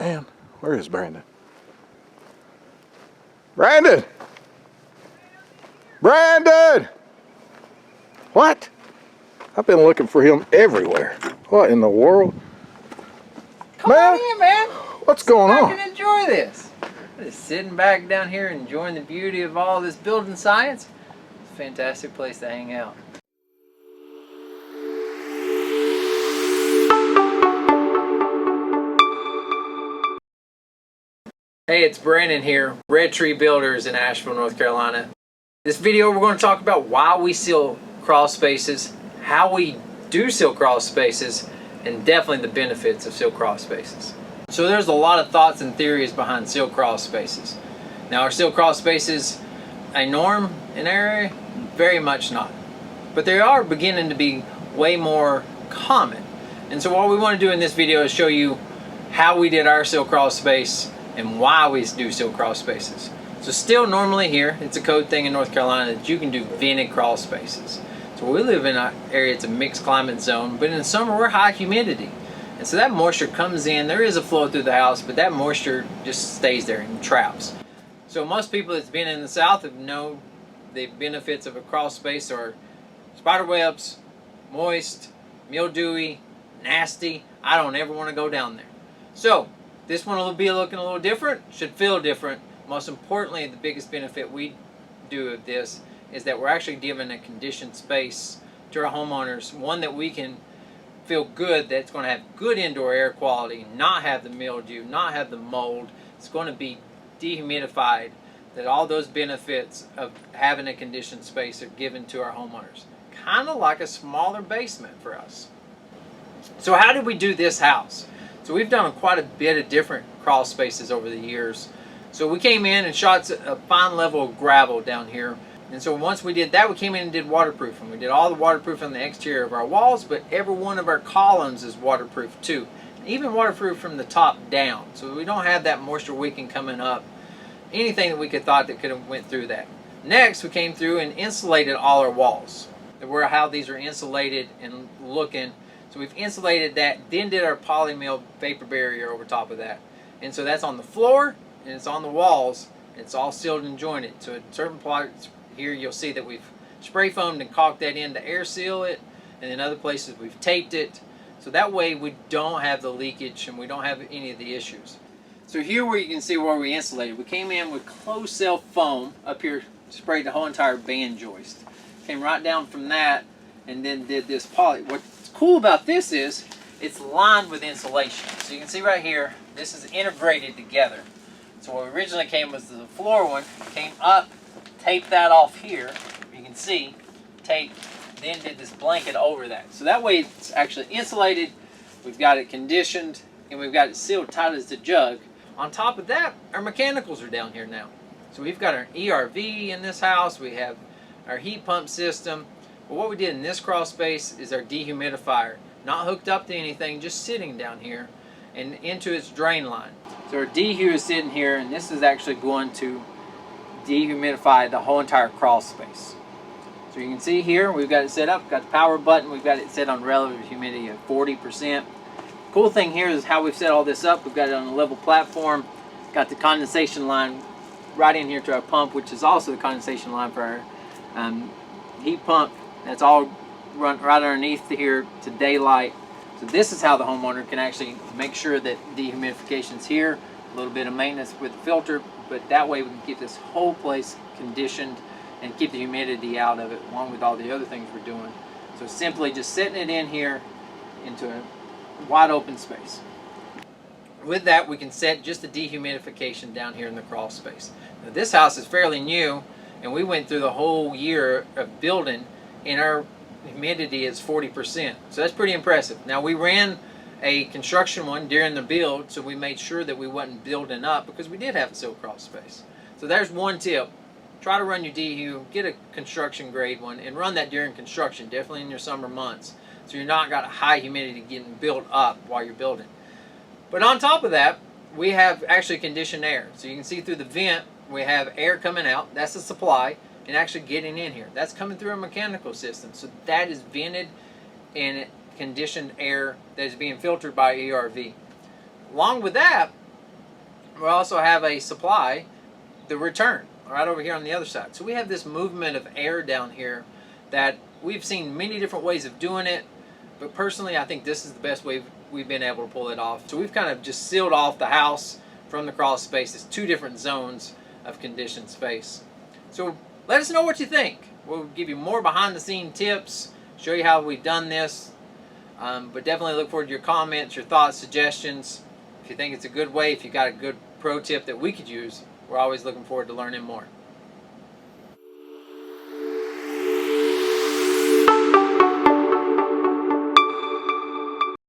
Man, where is Brandon? Brandon! Brandon! What? I've been looking for him everywhere. What in the world? Come on in, man. What's going on? I can enjoy this. Just sitting back down here enjoying the beauty of all this building science. It's a fantastic place to hang out. Hey, it's Brandon here, Red Tree Builders in Asheville, North Carolina. This video we're going to talk about why we seal crawl spaces, how we do seal crawl spaces, and definitely the benefits of seal crawl spaces. So there's a lot of thoughts and theories behind seal crawl spaces. Now, are seal crawl spaces a norm in our area? Very much not. But they are beginning to be way more common. And so what we want to do in this video is show you how we did our seal crawl space and why we do seal crawl spaces. So still normally here, it's a code thing in North Carolina that you can do vented crawl spaces. So we live in an area, it's a mixed climate zone, but in the summer we're high humidity. And so that moisture comes in, there is a flow through the house, but that moisture just stays there and traps. So most people that's been in the South have known the benefits of a crawl space are spider webs, moist, mildewy, nasty. I don't ever want to go down there. So this one will be looking a little different, should feel different. Most importantly, the biggest benefit we do of this is that we're actually giving a conditioned space to our homeowners, one that we can feel good that's going to have good indoor air quality, not have the mildew, not have the mold. It's going to be dehumidified, that all those benefits of having a conditioned space are given to our homeowners. Kind of like a smaller basement for us. So how did we do this house? So we've done quite a bit of different crawl spaces over the years. So we came in and shot a fine level of gravel down here. And so once we did that, we came in and did waterproofing. We did all the waterproofing on the exterior of our walls, but every one of our columns is waterproof too. Even waterproof from the top down. So we don't have that moisture wicking coming up. Anything that we could thought that could have went through that. Next, we came through and insulated all our walls. How these are insulated and looking. So we've insulated that, then did our polymill vapor barrier over top of that. And so that's on the floor, and it's on the walls, and it's all sealed and jointed. So at certain parts here, you'll see that we've spray foamed and caulked that in to air seal it, and in other places we've taped it. So that way we don't have the leakage and we don't have any of the issues. So here where you can see where we insulated, we came in with closed cell foam up here, sprayed the whole entire band joist. Came right down from that, and then did this poly. What's cool about this is it's lined with insulation. So you can see right here, this is integrated together. So what originally came was the floor one, came up, taped that off here, you can see, taped, then did this blanket over that. So that way it's actually insulated, we've got it conditioned, and we've got it sealed tight as a jug. On top of that, our mechanicals are down here now. So we've got our ERV in this house, we have our heat pump system. But what we did in this crawl space is our dehumidifier, not hooked up to anything, just sitting down here and into its drain line. So our dehu is sitting here, and this is actually going to dehumidify the whole entire crawl space. So you can see here, we've got it set up, got the power button, we've got it set on relative humidity of 40%. Cool thing here is how we've set all this up. We've got it on a level platform, got the condensation line right in here to our pump, which is also the condensation line for our heat pump. That's all run right underneath here to daylight. So this is how the homeowner can actually make sure that dehumidification is here. A little bit of maintenance with the filter, but that way we can keep this whole place conditioned and keep the humidity out of it, along with all the other things we're doing. So simply just setting it in here into a wide open space. With that, we can set just the dehumidification down here in the crawl space. Now, this house is fairly new, and we went through the whole year of building, and our humidity is 40%. So that's pretty impressive. Now, we ran a construction one during the build, so we made sure that we wasn't building up because we did have a seal crawl space. So there's one tip. Try to run your dehu, get a construction grade one, and run that during construction, definitely in your summer months. So you're not got a high humidity getting built up while you're building. But on top of that, we have actually conditioned air. So you can see through the vent, we have air coming out. That's the supply, and actually getting in here. That's coming through a mechanical system. So that is vented and conditioned air that is being filtered by ERV. Along with that, We also have a supply, the return, right over here on the other side. So we have this movement of air down here that we've seen many different ways of doing it, but personally I think this is the best way we've been able to pull it off. So we've kind of just sealed off the house from the crawl spaces, 2 different zones of conditioned space. So let us know what you think. We'll give you more behind the scene tips, show you how we've done this, but definitely look forward to your comments, your thoughts, suggestions. If you think it's a good way, if you got a good pro tip that we could use, we're always looking forward to learning more.